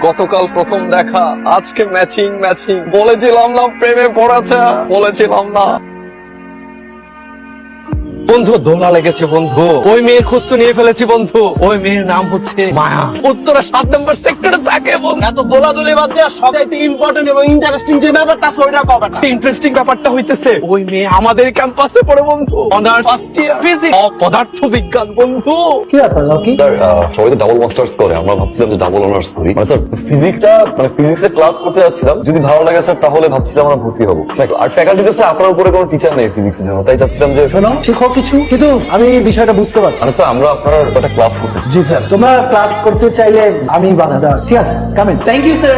গতকাল প্রথম দেখা, আজকে ম্যাচিং ম্যাচিং। বলেছিলাম না প্রেমে পড়েছে, বলেছিলাম না। বন্ধু দোলা লেগেছে বন্ধু, ওই মেয়ের খোঁজ তো নিয়ে ফেলেছি বন্ধু। ওই মেয়ের নাম হচ্ছে মায়া, উত্তরা 7 নম্বর সেক্টরে থাকে বন্ধু। এত দোলাদুলি বাদ দিয়ে সবচাইতে ইম্পর্টেন্ট এবং ইন্টারেস্টিং যে ব্যাপারটা আছে ওইটা কবে না? ইন্টারেস্টিং ব্যাপারটা হইতেছে ওই মেয়ে আমাদের ক্যাম্পাসে পড়ে বন্ধু, অনার্স ফার্স্ট ইয়ার ফিজিক্স, পদার্থ বিজ্ঞান বন্ধু। কি ব্যাপার লকি? স্যার সবাই তো ডাবল মাস্টার্স করে, আমরা ভাবছিলাম যে ডাবল অনার্স করি। মানে স্যার ফিজিক্সটা মানে ফিজিক্সের ক্লাস করতে যাচ্ছিলাম, যদি ভালো লাগে স্যার তাহলে ভাবছিলাম আমরা ভর্তি হবো। আর ফ্যাকাল্টিতে স্যার আপনার উপরে কোনো টিচার নেই ফিজিক্সের জন্য, তাই চাচ্ছিলাম যে শোনো, শিখো কিছু, কিন্তু আমি এই বিষয়টা বুঝতে পারছি। মানে স্যার আমরা আপনার একটা ক্লাস করতেছি। জি স্যার, তোমরা ক্লাস করতে চাইলে আমি বাধা দেওয়া, ঠিক আছে? কামিন। Thank you sir.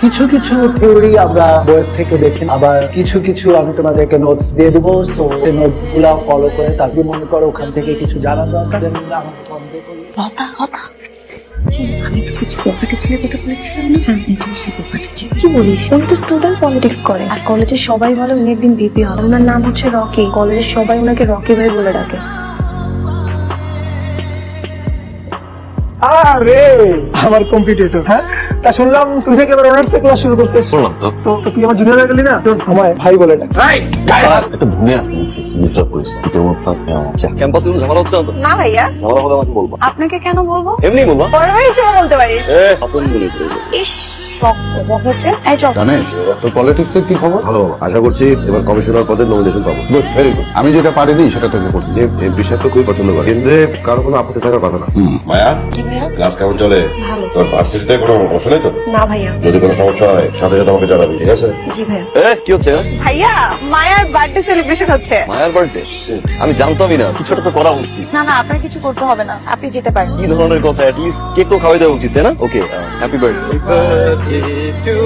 কিছু কিছু থিওরি আমরা বইয়ের থেকে দেখি, আবার কিছু কিছু আমি তোমাদেরকে নোটস দিয়ে দেবো। সো এই নোটস গুলা ফলো করে তারপরে মনে করো ওখান থেকে কিছু জানার দরকার, then আমাকে contact করো। কথা আমি তো কিছু প্রপার্টি ছেলে কথা বলেছিলাম না, সে প্রপার্টি ছেলে। কি বলিস? উনি তো স্টুডেন্ট পলিটিক্স করে, আর কলেজের সবাই বলে উনি একদিন ভিপি হবে। ওনার নাম হচ্ছে রকি, কলেজের সবাই ওনাকে রকি ভাই বলে ডাকে। আরে আমার কম্পিটিটর, হ্যাঁ? তা শুনলাম তুই থেকে এবার অনার্স ক্লাস শুরু করছিস। বললাম তো তো তুই আমার জুনিয়র হয়ে গেলি না? তোর আমায় ভাই বলে ডাক। একটা ধুনে আছে, ডিস্টার্ব করিস না। তোর মতো ক্যাম্পাসে কোনো ঝামেলা হচ্ছে না তো? না ভাইয়া, ঝামেলা হলে আমাকে বলবো। আপনাকে কেন বলবো? এমনি বলবা? পরের বার হিসেবে বলতে পারিস। আপন বলে ইস শক্ত হচ্ছে। এই চল। জানিস তোর পলিটিক্স এর কি খবর? ভালো বাবা, আশা করছি এবার কমিশনার পদের নমিনেশন পাবো। Good, very good. আমি যেটা পারিনি সেটা তোকে করছি। যে এই বিষয় তো খুবই পছন্দ করে, কেন্দ্রে কারো কোনো আপত্তি থাকার কথা না। মায়া, জি ভাইয়া। ক্লাস কেমন চলে? ভালো। তোর ভার্সিটিতে কোনো সমস্যা নেই তো? না ভাইয়া। যদি কোনো সমস্যা হয় সাথে সাথে আমাকে জানাবি, ঠিক আছে? জি ভাইয়া। কি হচ্ছে? ভাইয়া মায়ার বার্থডে সেলিব্রেশন হচ্ছে। মায়ার বার্থডে? আমি জানতামই না, কিছুটা তো করা উচিত। না না, আপনার কিছু করতে হবে না, আপনি যেতে পারেন। কি ধরনের কথা? অ্যাটলিস্ট কেক তো খাওয়াই দেওয়া উচিত, তাই না? Okay, happy birthday to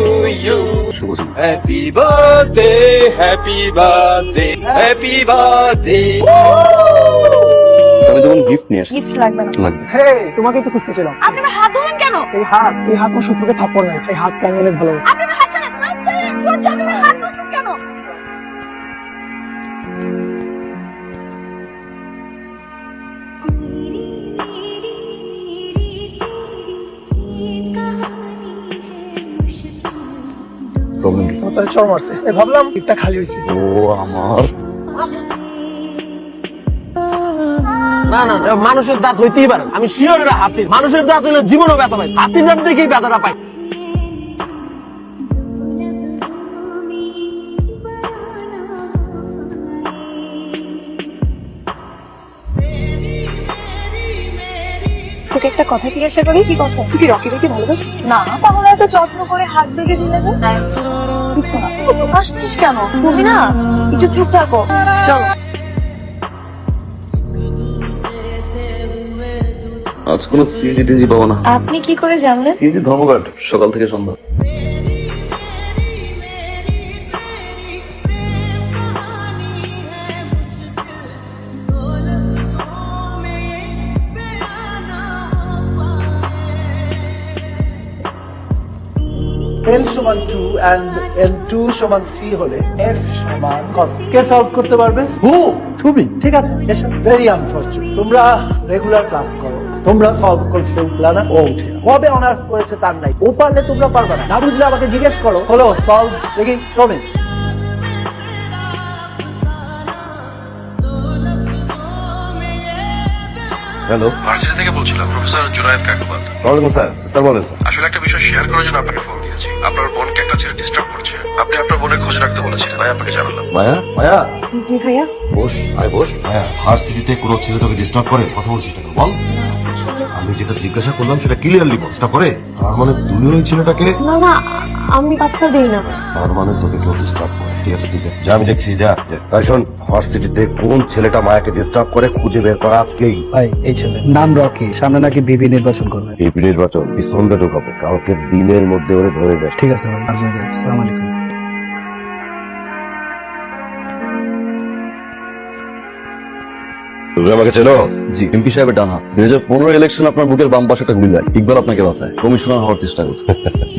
you. শুভ সন্ধ্যা। Happy birthday, happy birthday, happy birthday. আমি তখন গিফট নিয়ে আসি। গিফট লাগবে না। লাগবে। হে, তোমাকে তো খুঁজতেছিলাম। আপনি আমার হাত ধরলেন কেন? এই হাত আমার শত্রুকে থাপ্পড় নাই, এই হাতকে আমি অনেক ভালো। আপনি আমার হাত ছাড়েন, হাত ছাড়েন। সূর্য, আপনি আমার হাত ধরছেন কেন? প্রবলেম কি? তোমার তাহলে চড় মারছে। ভাবলাম গিফটটা খালি হয়েছে। ও আমার না না না, মানুষের দাঁত হইতেই পারে। আমি শিওর এটা হাতির। মানুষের দাঁত হইলে জীবনও ব্যথা পাই, হাতির দাঁত দেখেই ব্যথাটা পাই। তোকে একটা কথা জিজ্ঞাসা করি। কি কথা? তুই কি রকি ভাইকে ভালোবাসিস? না। তাহলে এত যত্ন করে হাত বেঁধে দিলে যে? কিছু না। হাসছিস কেন? তুমি না একটু চুপ থাকো। চলো। আজ কোনো সিএনজি টিএনজি পাবো না। আপনি কি করে জানলেন? সিএনজি ধর্মঘাট সকাল থেকে সন্ধ্যা। L সমান 2 and L2 সমান 3 হলে F সমান কত? কে সলভ করতে পারবে? তুমি। ঠিক আছে, এসো। ভেরি আনফরচুনেট, তোমরা রেগুলার ক্লাস করো, তোমরা সলভ করতে উঠলা না, ও উঠে কবে অনার্স করেছে তার নাই। ও পারলে তোমরা পারবে না, না বুঝলে আমাকে জিজ্ঞেস করো। হলো সলভ দেখি, শোনে। হ্যালো, ভার্সিটি থেকে বলছিলাম, প্রফেসর জুনায়েদ কাকবাল। ওয়ালাইকুম স্যার। স্যার বলেন স্যার। আসলে একটা বিষয় শেয়ার করার জন্য আপনাকে ফোন দিয়েছি। আপনার বোনকে একটা ছেলে ডিস্টার্ব করছে, আপনি আপনার বোনের খোঁজ রাখতে বলেছিলেন, তাই আপনাকে জানালাম। মায়া, মায়া জি ভাইয়া। বস, আয় বস। মায়া, ভার্সিটিতে কোনো ছেলে তোকে ডিস্টার্ব করে? কথা বলছিস না কেন? বল। আমি যেটা জিজ্ঞাসা করলাম সেটা ক্লিয়ারলি বল। ডিস্টার্ব করে? তার মানে তুই ওই ছেলেটাকে? না না, আমি পাত্তা দিই না। তার মানে তোকে কেউ ডিস্টার্ব করে। ঠিক আছে, ঠিক আছে, যা আমি দেখছি, যা যা। তাই শোন, ভার্সিটিতে কোন ছেলেটা মায়াকে ডিস্টার্ব করে খুঁজে বের করা আজকেই। ভাই, এই ছেলে নাম রকি, সামনে নাকি বিবি নির্বাচন করবে। এই নির্বাচন সন্ধ্যা ঢুকাবো, কালকে দিনের মধ্যে ওরে ধরে দেয়। ঠিক আছে ভাই, আসসালামু আলাইকুম। তুমি আমাকে চেনো? জি, এমপি সাহেবের ডান হাত। 2015 ইলেকশন আপনার বুকের বাম পাশে একটা গুলি লাগে, ইকবাল আপনাকে বাঁচায়, কমিশনার হওয়ার চেষ্টা করছে।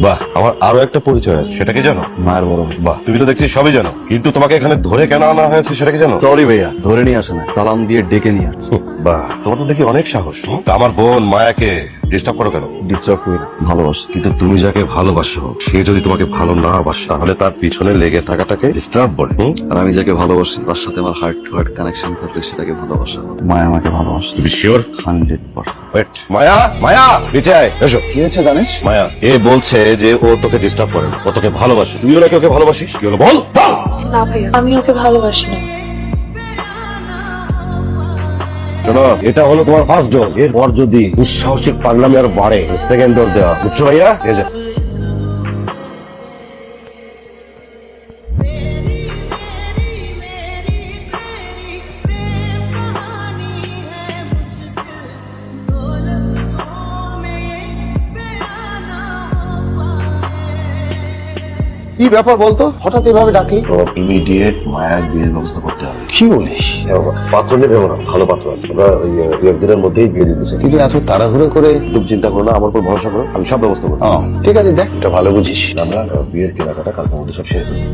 বাহ, আমার আরো একটা পরিচয় আছে, সেটা কি জানো? মায়ের বড়। বাহ, তুমি তো দেখছি সবই জানো, কিন্তু তোমাকে এখানে ধরে কেন আনা হয়েছে সেটা কি জানো? সরি ভাইয়া, ধরে নিয়ে আসে না, সালাম দিয়ে ডেকে নিয়ে আসে। বাহ, তোমার তো দেখি অনেক সাহস। তা আমার বোন মায়াকে ডিস্টার্ব করো কেন? ডিস্টার্ব করি না, ভালোবাসি। কিন্তু তুমি যাকে ভালোবাসো সে যদি তোমাকে ভালো না বাসে তাহলে তার পিছনে লেগে থাকাটাকে ডিস্টার্ব বলে। আর আমি যাকে ভালোবাসি তার সাথে আমার হার্ট টু হার্ট কানেকশন থাকলে সেটাকে ভালোবাসা। মায়া আমাকে ভালোবাসে। তুমি শিওর? 100%। মায়া, মায়া নিচে আয়, এসো। কি হয়েছে জানিস? মায়া এ বলছে যে ও তোকে ডিস্টার্ব করে না, ও তোকে ভালোবাসে। তুমিও নাকি ওকে ভালোবাসিস? কি হলো বল বল। না ভাইয়া, আমি ওকে ভালোবাসি না। শোনো, এটা হলো তোমার ফার্স্ট ডোজ। এরপর যদি দুঃসাহসিক পাগলামি আর বাড়ে সেকেন্ড ডোজ দেওয়া, বুঝছো ভাইয়া? এই যে কি ব্যাপার বলতো, হঠাৎ এভাবে ডাকলি? ইমিডিয়েট মায়ার বিয়ের ব্যবস্থা করতে হবে। কি বলিস? পাত্র নেবে না, ভালো পাত্র আছে। আমরা ওই 2-1 দিনের মধ্যেই বিয়ে দিতে চাই। কিন্তু এত তাড়াহুড়ো করে? তুমি চিন্তা করো না, আমার উপর ভরসা করো, আমি সব ব্যবস্থা করবো। ঠিক আছে, দেখ, এটা ভালো বুঝিস। আমরা বিয়ের কেনাকাটা কালকের মধ্যে সব সেরে ফেলবো।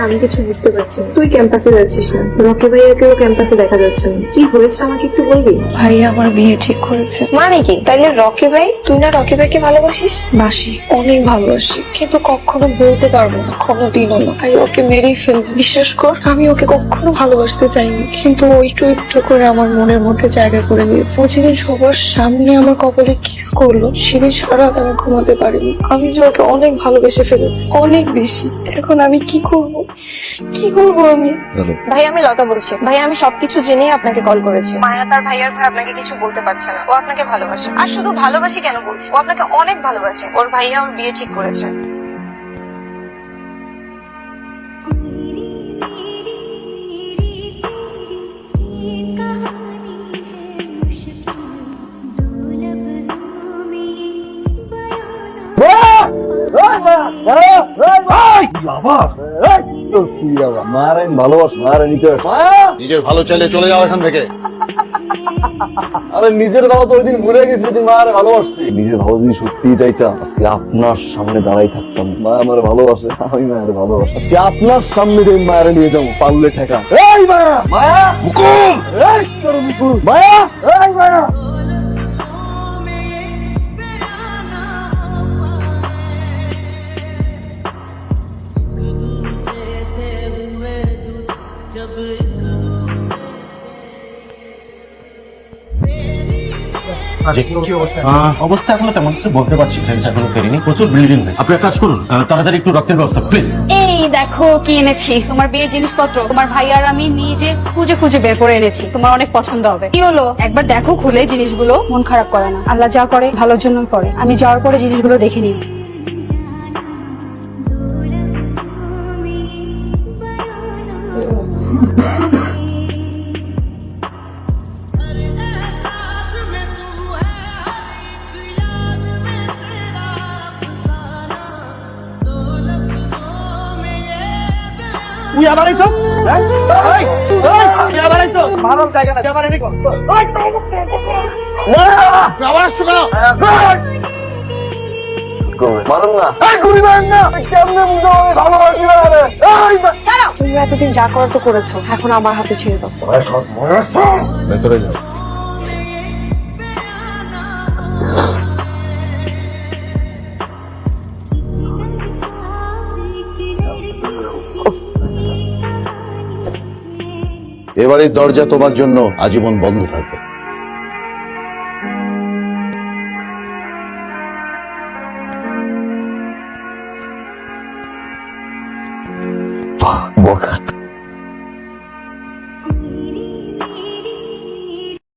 আমি কিছু বুঝতে পারছি না। তুই ক্যাম্পাসে যাচ্ছিস না, রকি ভাইয়াকেও ক্যাম্পাসে দেখা যাচ্ছে না। কি হয়েছে আমাকে একটু বলবি? ভাই আমার বিয়ে ঠিক করেছে। মানে কি? তাইলে রকি ভাই, তুই না রকি ভাইকে ভালোবাসিস? বাসি, অনেক ভালোবাসি, কিন্তু কখনো বলতে পারবো না, কোনোদিনও না। ভাই ওকে মেরেই ফেলবো। বিশ্বাস কর, আমি ওকে কখনো ভালোবাসতে চাইনি, কিন্তু ও একটু একটু করে আমার মনের মধ্যে জায়গা করে নিয়েছে। ও যেদিন সবার সামনে আমার কপালে কিস করলো, সেদিন সারা রাত আমি ঘুমাতে পারিনি। আমি যে ওকে অনেক ভালোবেসে ফেলেছি, অনেক বেশি। এখন আমি কি করব, কি করবো আমি? ভাই আমি লতা বলছি। ভাই আমি সবকিছু জেনেই আপনাকে কল করেছি। মায়া তার ভাইয়ার ভাই আপনাকে কিছু বলতে পারছে না। ও আপনাকে ভালোবাসে। আর শুধু ভালোবাসি কেন বলছি, ও আপনাকে অনেক ভালোবাসে। ওর ভাইয়া ওর বিয়ে ঠিক করেছে। মায়ের আমি ভালোবাসি, মায়ের নিতে। নিজের ভালো চাইলে চলে যাও এখান থেকে। আরে নিজের ভালো তো ওই দিন ভুলে গেছি, যেদিন মায়ের ভালোবাসছি। নিজের ভালো যদি সত্যিই চাইতাম, আজকে আপনার সামনে দাঁড়াই থাকতাম। মা আমার ভালোবাসে, আমি মায়ের ভালোবাসি। আজকে আপনার সামনে যে মায়ের নিয়ে যাবো, পারলে ঠেকা। এই মায়া, মায়া, মুকুল, এই তোর মুকুল, মায়া, এই মায়া। অবস্থা এখনো তেমন কিছু বলতে পারছি, ট্রেন এখনো ফেরিনি, প্রচুর ব্লিডিং হয়েছে। আপনি এক কাজ করুন, তাড়াতাড়ি একটু রক্তের ব্যবস্থা প্লিজ। এই দেখো কি এনেছি, তোমার বিয়ের জিনিসপত্র। তোমার ভাই আর আমি নিজে খুঁজে খুঁজে বের করে এনেছি, তোমার অনেক পছন্দ হবে। কি হলো, একবার দেখো খুলে জিনিসগুলো। মন খারাপ করে না, আল্লাহ যা করে ভালোর জন্যই করে। আমি যাওয়ার পরে জিনিসগুলো দেখে নিই। তুই আবার আইছো? তুই আবার আইছো? ভালো জায়গা না, তুই আবার এদিকে। আবার আসছো কেন? মারুন না, গুলি মারেন না। কেমনে বুঝতে হবে ভালোবাসি না? তুমি এতদিন যা করার তো করেছো, এখন আমার হাতে ছেড়ে দাও। ভেতরে যাও। এবারের দরজা তোমার জন্য আজীবন বন্ধ থাকবে। বকাত